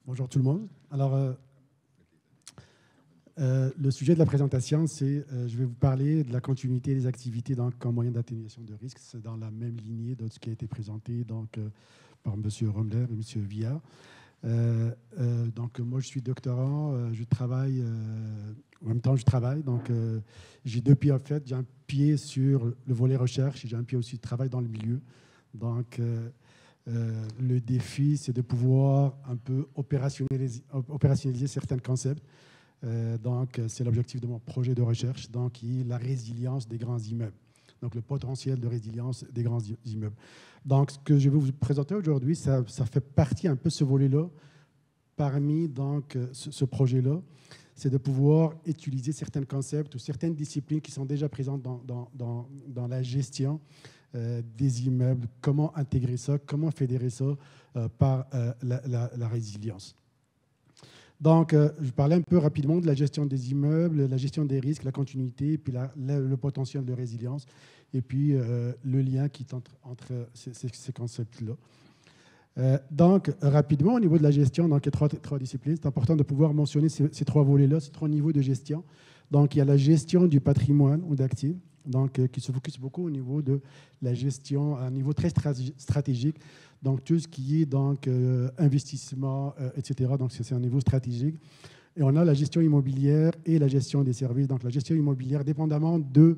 Bonjour tout le monde. Alors, le sujet de la présentation, c'est je vais vous parler de la continuité des activités comme moyen d'atténuation de risques. C'est dans la même lignée de ce qui a été présenté par M. Romler et M. Villard. Donc, moi, je suis doctorant, je travaille, en même temps, je travaille. Donc, j'ai deux pieds, en fait. J'ai un pied sur le volet recherche et j'ai un pied aussi de travail dans le milieu. Donc, le défi, c'est de pouvoir un peu opérationnaliser certains concepts. Donc, c'est l'objectif de mon projet de recherche, donc, qui est la résilience des grands immeubles. Donc, le potentiel de résilience des grands immeubles. Donc, ce que je vais vous présenter aujourd'hui, ça fait partie un peu de ce volet-là. Parmi donc, ce projet-là, c'est de pouvoir utiliser certains concepts ou certaines disciplines qui sont déjà présentes dans la gestion des immeubles, comment intégrer ça, comment fédérer ça par la résilience. Donc, je parlais un peu rapidement de la gestion des immeubles, la gestion des risques, la continuité, puis le potentiel de résilience, et puis le lien qui est entre ces concepts-là. Donc, rapidement, au niveau de la gestion, donc, il y a trois disciplines. C'est important de pouvoir mentionner ces trois volets-là, ces trois niveaux de gestion. Donc, il y a la gestion du patrimoine ou d'actifs, donc, qui se focus beaucoup au niveau de la gestion à un niveau très stratégique. Donc, tout ce qui est donc, investissement, etc. Donc, c'est un niveau stratégique. Et on a la gestion immobilière et la gestion des services. Donc, la gestion immobilière, dépendamment de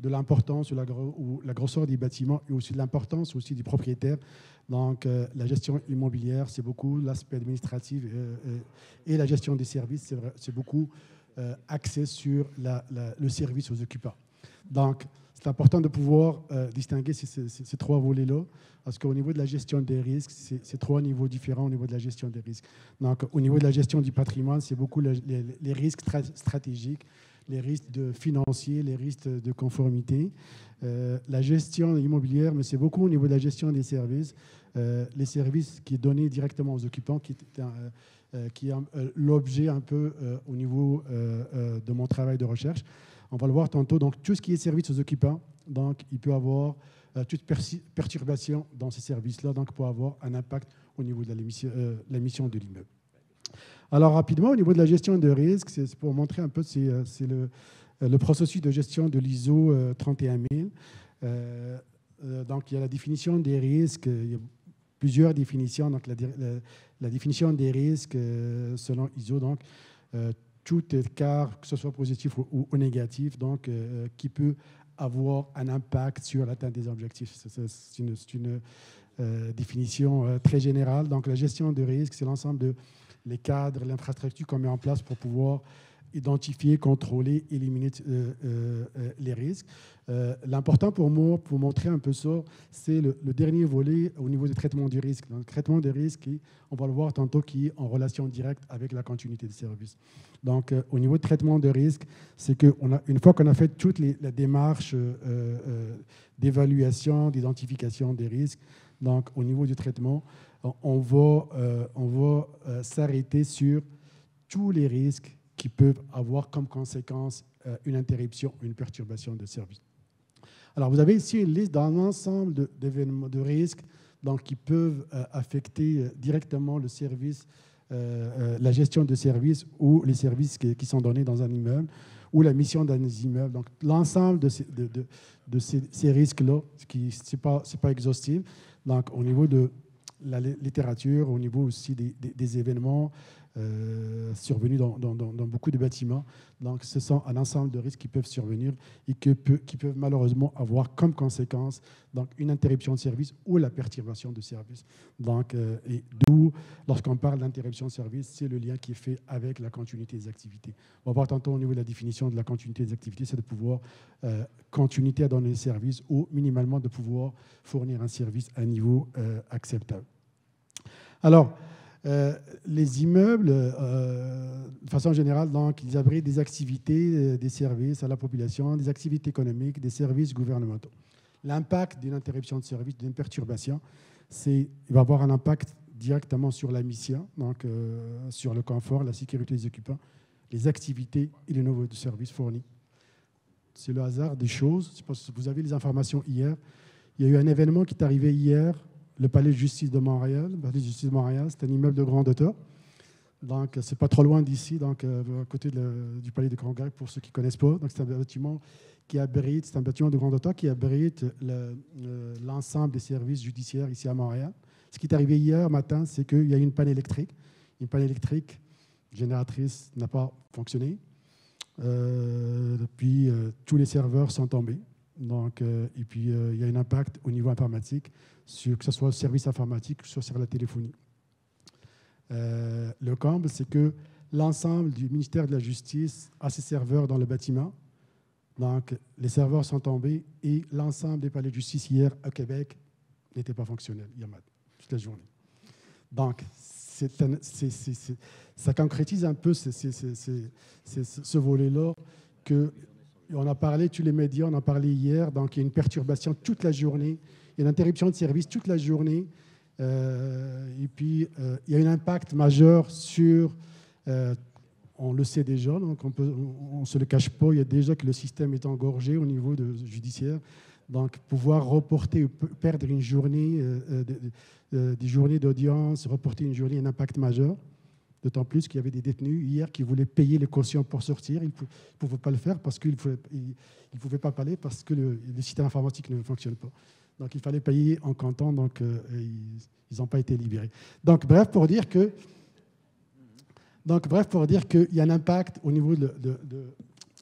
l'importance ou la grosseur des bâtiments et aussi de l'importance aussi du propriétaire. Donc, la gestion immobilière, c'est beaucoup l'aspect administratif et la gestion des services, c'est beaucoup axé sur le service aux occupants. Donc, c'est important de pouvoir distinguer ces trois volets-là, parce qu'au niveau de la gestion des risques, c'est trois niveaux différents au niveau de la gestion des risques. Donc, au niveau de la gestion du patrimoine, c'est beaucoup les risques stratégiques, les risques financiers, les risques de conformité. La gestion immobilière, mais c'est beaucoup au niveau de la gestion des services, les services qui sont donnés directement aux occupants, qui est l'objet un peu au niveau de mon travail de recherche. On va le voir tantôt. Donc, tout ce qui est service aux occupants, donc, il peut avoir toute perturbation dans ces services-là, donc, pour avoir un impact au niveau de la mission de l'immeuble. Alors, rapidement, au niveau de la gestion de risque, c'est pour montrer un peu, c'est le processus de gestion de l'ISO 31000. Donc, il y a la définition des risques. Il y a plusieurs définitions. Donc, la définition des risques selon ISO, donc, tout écart, que ce soit positif ou négatif, donc, qui peut avoir un impact sur l'atteinte des objectifs. C'est une définition très générale. Donc, la gestion de risque, c'est l'ensemble des cadres, l'infrastructure qu'on met en place pour pouvoir identifier, contrôler, éliminer les risques. L'important pour moi, pour montrer un peu ça, c'est le dernier volet au niveau du traitement du risque. Donc, le traitement des risques, on va le voir tantôt, qui est en relation directe avec la continuité du service. Donc, au niveau du traitement de risque, c'est qu'une fois qu'on a fait toute la démarche d'évaluation, d'identification des risques, donc au niveau du traitement, on va s'arrêter sur tous les risques qui peuvent avoir comme conséquence une interruption, une perturbation de service. Alors, vous avez ici une liste d'un ensemble d'événements, de risques donc, qui peuvent affecter directement le service, la gestion de services ou les services qui sont donnés dans un immeuble ou la mission d'un immeuble. Donc, l'ensemble de ces risques-là, ce n'est pas exhaustif. Donc, au niveau de la littérature, au niveau aussi des événements survenus dans beaucoup de bâtiments. Donc, ce sont un ensemble de risques qui peuvent survenir et qui peuvent malheureusement avoir comme conséquence donc, une interruption de service ou la perturbation de service. Donc, et d'où, lorsqu'on parle d'interruption de service, c'est le lien qui est fait avec la continuité des activités. On va voir tantôt au niveau de la définition de la continuité des activités, c'est de pouvoir continuité à donner le service ou minimalement de pouvoir fournir un service à un niveau acceptable. Alors, les immeubles, de façon générale, donc, ils abritent des activités, des services à la population, des activités économiques, des services gouvernementaux. L'impact d'une interruption de service, d'une perturbation, il va avoir un impact directement sur la mission, donc sur le confort, la sécurité des occupants, les activités et les nouveaux services fournis. C'est le hasard des choses. Je pense que vous avez les informations hier. Il y a eu un événement qui est arrivé hier le palais de justice de Montréal. Le palais de justice de Montréal, c'est un immeuble de grande hauteur. Donc, c'est pas trop loin d'ici, donc à côté du palais de Congrès, pour ceux qui ne connaissent pas. Donc, c'est un bâtiment qui abrite, c'est un bâtiment de grande hauteur qui abrite l'ensemble des services judiciaires ici à Montréal. Ce qui est arrivé hier matin, c'est qu'il y a eu une panne électrique. Une panne électrique génératrice n'a pas fonctionné. Puis, tous les serveurs sont tombés. Donc, et puis, il y a un impact au niveau informatique, que ce soit le service informatique, que ce soit sur la téléphonie. Le comble, c'est que l'ensemble du ministère de la Justice a ses serveurs dans le bâtiment. Donc, les serveurs sont tombés et l'ensemble des palais de justice hier au Québec n'était pas fonctionnel hier matin, toute la journée. Donc, ça concrétise un peu ce volet-là on a parlé, tous les médias, on en a parlé hier. Donc, il y a une perturbation toute la journée. Il y a une interruption de service toute la journée. Et puis, il y a un impact majeur sur, on le sait déjà, donc on ne se le cache pas, il y a déjà que le système est engorgé au niveau judiciaire. Donc, pouvoir reporter, perdre une journée, des journées d'audience, reporter une journée, un impact majeur. D'autant plus qu'il y avait des détenus hier qui voulaient payer les cautions pour sortir. Ils ne pouvaient pas le faire parce qu'ils ne pouvaient pas parler parce que le système informatique ne fonctionne pas. Donc, il fallait payer en comptant, donc ils n'ont pas été libérés. Donc, bref, pour dire qu'il y a un impact au niveau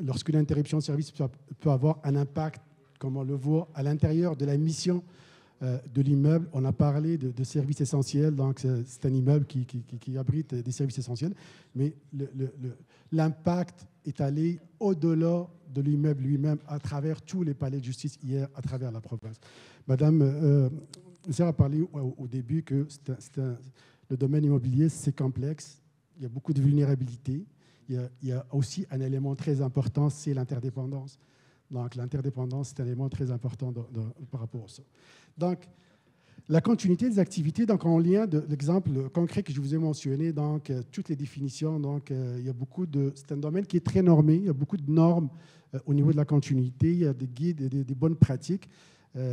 lorsqu'une interruption de service peut avoir un impact, comme on le voit, à l'intérieur de la mission de l'immeuble. On a parlé de services essentiels, donc c'est un immeuble qui abrite des services essentiels, mais l'impact est allé au-delà de l'immeuble lui-même à travers tous les palais de justice hier, à travers la province. Madame Serre a parlé au début que le domaine immobilier, c'est complexe, il y a beaucoup de vulnérabilité, il y a aussi un élément très important, c'est l'interdépendance. Donc, l'interdépendance, c'est un élément très important par rapport à ça. Donc, la continuité des activités, donc en lien de l'exemple concret que je vous ai mentionné, donc toutes les définitions, donc il y a c'est un domaine qui est très normé, il y a beaucoup de normes au niveau de la continuité, il y a des guides et des bonnes pratiques.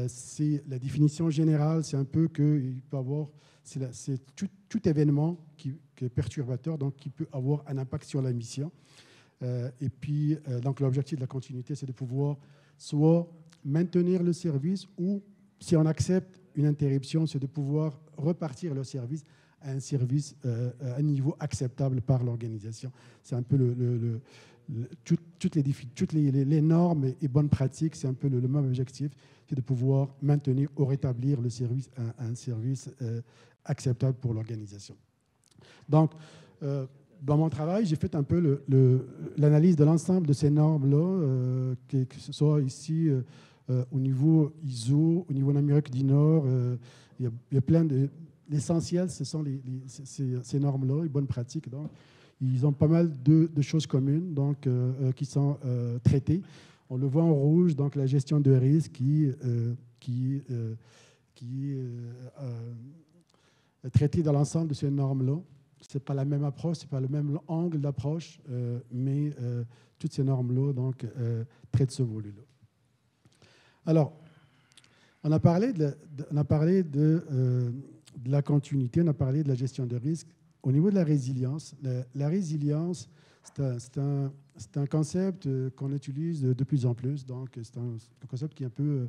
C'est la définition générale, c'est un peu qu'il peut avoir, c'est tout événement qui est perturbateur, donc qui peut avoir un impact sur la mission. Et puis, donc l'objectif de la continuité, c'est de pouvoir soit maintenir le service ou, si on accepte une interruption, c'est de pouvoir repartir le service à un niveau acceptable par l'organisation. C'est un peu toutes les normes et bonnes pratiques, c'est un peu le même objectif, c'est de pouvoir maintenir ou rétablir le service à un service acceptable pour l'organisation. Donc, dans mon travail, j'ai fait un peu l'analyse de l'ensemble de ces normes-là, que ce soit ici au niveau ISO, au niveau d'Amérique du Nord. Il y a plein de... L'essentiel, ce sont ces normes-là, les bonnes pratiques. Donc, ils ont pas mal de choses communes donc, qui sont traitées. On le voit en rouge, donc la gestion de risque qui est traitée dans l'ensemble de ces normes-là. Ce n'est pas la même approche, ce n'est pas le même angle d'approche, mais toutes ces normes-là donc, traitent ce volet-là. Alors, on a parlé de la continuité, on a parlé de la gestion de risque. Au niveau de la résilience, la résilience, c'est un concept qu'on utilise de plus en plus. Donc, c'est un concept qui est un peu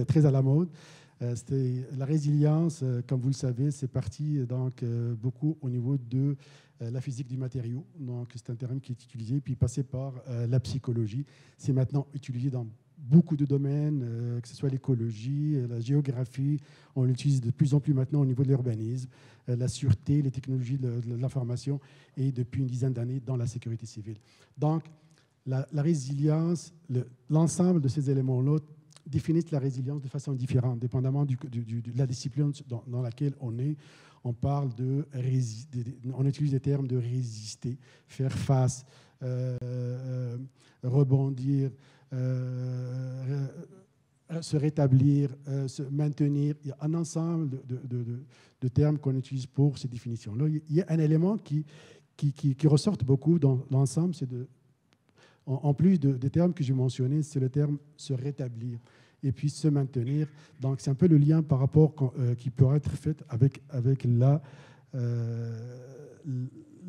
très à la mode. La résilience, comme vous le savez, c'est parti donc, beaucoup au niveau de la physique du matériau. Donc, c'est un terme qui est utilisé, puis passé par la psychologie. C'est maintenant utilisé dans beaucoup de domaines, que ce soit l'écologie, la géographie. On l'utilise de plus en plus maintenant au niveau de l'urbanisme, la sûreté, les technologies de l'information et depuis une dizaine d'années dans la sécurité civile. Donc, la résilience, l'ensemble de ces éléments-là définissent la résilience de façon différente, dépendamment de la discipline dans laquelle on est. On parle on utilise des termes de résister, faire face, rebondir, se rétablir, se maintenir. Il y a un ensemble de termes qu'on utilise pour ces définitions-là. Il y a un élément qui ressort beaucoup dans l'ensemble, c'est en plus des termes que j'ai mentionnés, c'est le terme se rétablir. et puis se maintenir. Donc, c'est un peu le lien par rapport qui peut être fait avec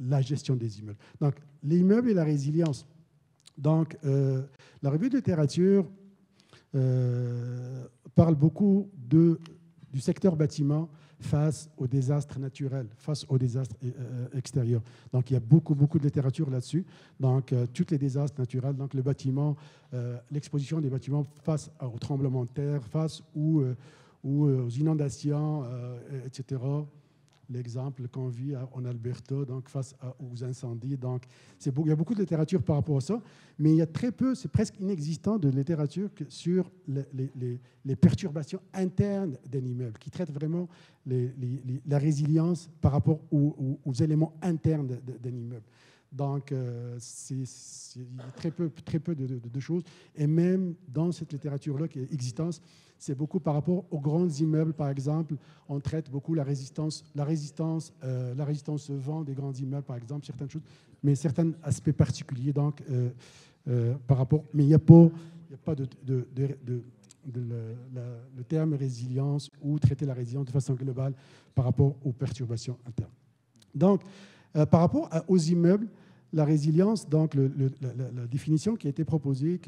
la gestion des immeubles. Donc, les immeubles et la résilience. Donc, la revue de littérature parle beaucoup du secteur bâtiment face aux désastres naturels, face aux désastres extérieurs. Donc, il y a beaucoup de littérature là-dessus. Donc, tous les désastres naturels, donc le bâtiment, l'exposition des bâtiments face aux tremblements de terre, face aux inondations, etc. L'exemple qu'on vit en Alberta, donc face aux incendies. Donc, il y a beaucoup de littérature par rapport à ça, mais il y a très peu, c'est presque inexistant de littérature sur les perturbations internes d'un immeuble, qui traite vraiment la résilience par rapport aux éléments internes d'un immeuble. Donc, c'est très peu de choses. Et même dans cette littérature-là qui est existante, c'est beaucoup par rapport aux grands immeubles, par exemple. On traite beaucoup la résistance au vent des grands immeubles, par exemple, certaines choses, mais certains aspects particuliers. Donc, par rapport, mais il n'y a pas le terme résilience ou traiter la résilience de façon globale par rapport aux perturbations internes. Donc, par rapport aux immeubles, la résilience, donc la définition qui a été proposée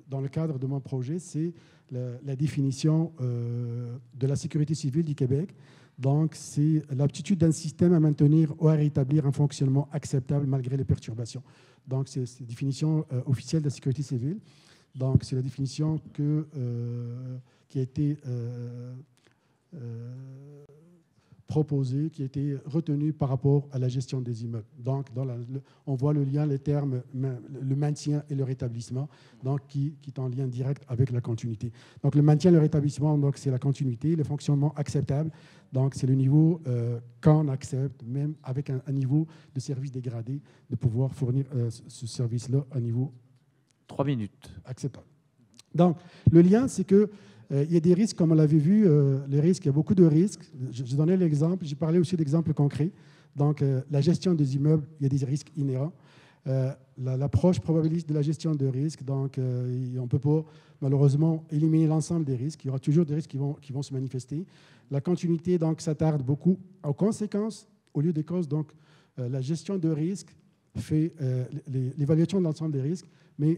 dans le cadre de mon projet, c'est la définition de la sécurité civile du Québec. Donc, c'est l'aptitude d'un système à maintenir ou à rétablir un fonctionnement acceptable malgré les perturbations. Donc, c'est la définition officielle de la sécurité civile. Donc, c'est la définition qui a été proposée, qui a été retenue par rapport à la gestion des immeubles. Donc, on voit le lien, les termes, le maintien et le rétablissement, donc, qui est en lien direct avec la continuité. Donc, le maintien et le rétablissement, donc, c'est la continuité, le fonctionnement acceptable, donc, c'est le niveau qu'on accepte, même avec un niveau de service dégradé, de pouvoir fournir ce service-là à un niveau 3 minutes. Acceptable. Donc, le lien, c'est que il y a des risques, comme on l'avait vu, les risques, il y a beaucoup de risques. Je donnais l'exemple, j'ai parlé aussi d'exemples concrets. Donc, la gestion des immeubles, il y a des risques inhérents. L'approche probabiliste de la gestion de risques, donc on ne peut pas malheureusement éliminer l'ensemble des risques. Il y aura toujours des risques qui vont se manifester. La continuité, donc, s'attarde beaucoup aux conséquences au lieu des causes. Donc, la gestion de risques fait l'évaluation de l'ensemble des risques, mais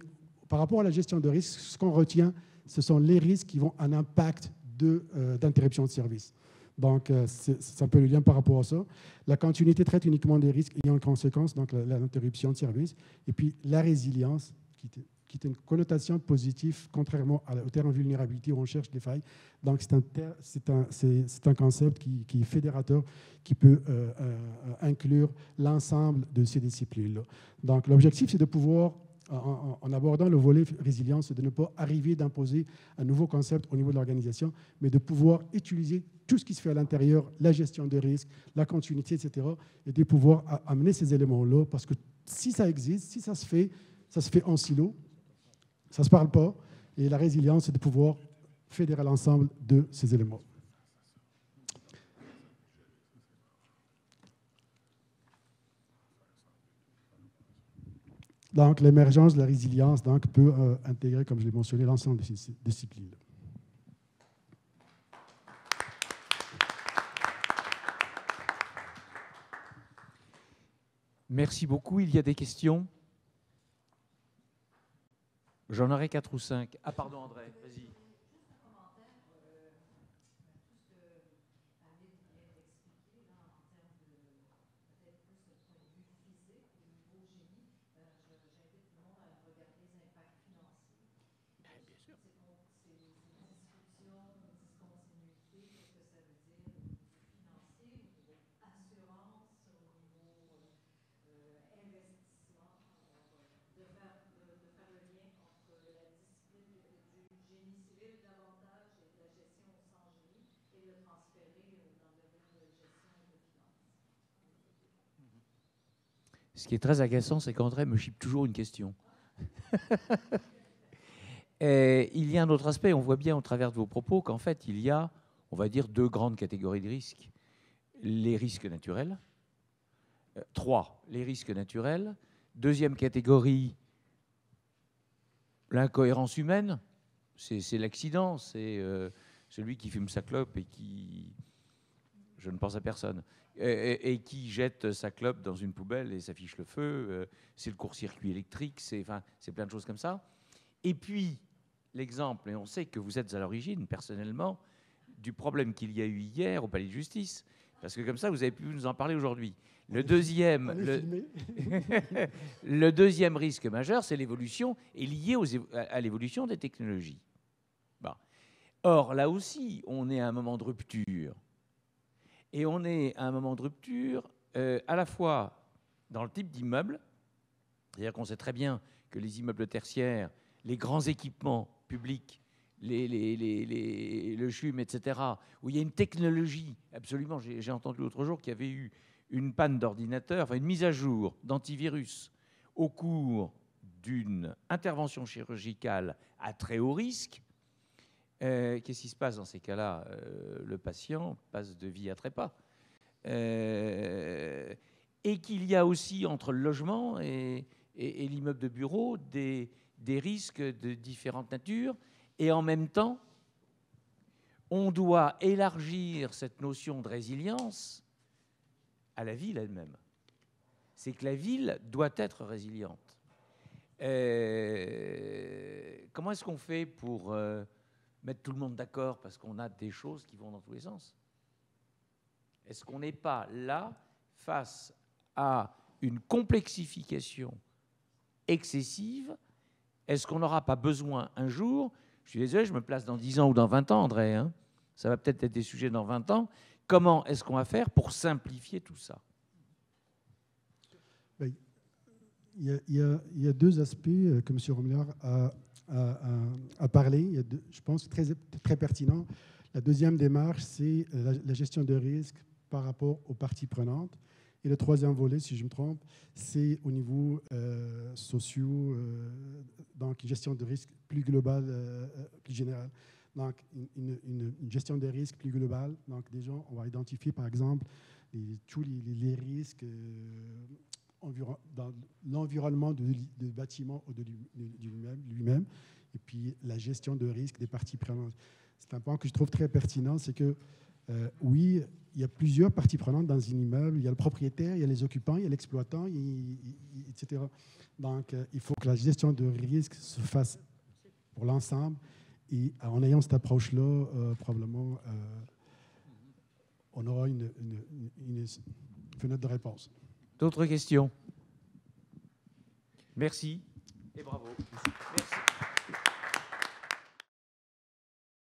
par rapport à la gestion de risques, ce qu'on retient, ce sont les risques qui vont avoir un impact d'interruption de service. Donc, c'est un peu le lien par rapport à ça. La continuité traite uniquement des risques ayant une conséquence, donc l'interruption de service. Et puis, la résilience, qui est une connotation positive, contrairement au terme vulnérabilité où on cherche des failles. Donc, c'est un concept qui est fédérateur, qui peut inclure l'ensemble de ces disciplines-là. Donc, l'objectif, c'est de pouvoir, en abordant le volet résilience, c'est de ne pas arriver d'imposer un nouveau concept au niveau de l'organisation, mais de pouvoir utiliser tout ce qui se fait à l'intérieur, la gestion des risques, la continuité, etc., et de pouvoir amener ces éléments-là, parce que si ça existe, si ça se fait en silo, ça ne se parle pas, et la résilience, c'est de pouvoir fédérer l'ensemble de ces éléments. Donc, l'émergence de la résilience donc, peut intégrer, comme je l'ai mentionné, l'ensemble de ces disciplines. Merci beaucoup. Il y a des questions? J'en aurai 4 ou 5. Ah, pardon, André, vas-y. Ce qui est très agaçant, c'est qu'André me chipe toujours une question. Et il y a un autre aspect, on voit bien au travers de vos propos qu'en fait, il y a, on va dire, 2 grandes catégories de risques. Les risques naturels. 3, les risques naturels. 2e catégorie, l'incohérence humaine. C'est l'accident, c'est celui qui fume sa clope et qui, je ne pense à personne, et qui jette sa clope dans une poubelle et s'affiche le feu. C'est le court-circuit électrique, c'est plein de choses comme ça. Et puis, l'exemple, et on sait que vous êtes à l'origine, personnellement, du problème qu'il y a eu hier au Palais de Justice, parce que comme ça, vous avez pu nous en parler aujourd'hui. Le deuxième risque majeur, c'est l'évolution, est lié à l'évolution des technologies. Bon. Or, là aussi, on est à un moment de rupture. Et on est à un moment de rupture à la fois dans le type d'immeuble, c'est-à-dire qu'on sait très bien que les immeubles tertiaires, les grands équipements publics, le CHUM, etc., où il y a une technologie, absolument, j'ai entendu l'autre jour qu'il y avait eu une panne d'ordinateur, enfin une mise à jour d'antivirus au cours d'une intervention chirurgicale à très haut risque. Qu'est-ce qui se passe dans ces cas-là? Le patient passe de vie à trépas. Et qu'il y a aussi entre le logement et l'immeuble de bureau des risques de différentes natures. Et en même temps, on doit élargir cette notion de résilience à la ville elle-même. C'est que la ville doit être résiliente. Comment est-ce qu'on fait pour mettre tout le monde d'accord parce qu'on a des choses qui vont dans tous les sens? Est-ce qu'on n'est pas là face à une complexification excessive? Est-ce qu'on n'aura pas besoin un jour, je suis désolé, je me place dans 10 ans ou dans 20 ans, André, hein, ça va peut-être être des sujets dans 20 ans, comment est-ce qu'on va faire pour simplifier tout ça? Il y a deux aspects que M. Rommelard a parlé, je pense, très pertinent. La deuxième démarche, c'est la gestion de risque par rapport aux parties prenantes. Et le troisième volet, si je me trompe, c'est au niveau sociaux, donc une gestion de risque plus globale, plus générale. Donc, une gestion des risques plus globale. Donc, déjà, on va identifier, par exemple, tous les risques dans l'environnement du bâtiment ou de lui-même, et puis la gestion de risque des parties prenantes. C'est un point que je trouve très pertinent, c'est que, oui, il y a plusieurs parties prenantes dans un immeuble. Il y a le propriétaire, il y a les occupants, il y a l'exploitant, etc. Donc, il faut que la gestion de risque se fasse pour l'ensemble. Et en ayant cette approche-là, probablement, on aura une fenêtre de réponse. D'autres questions? Merci et bravo.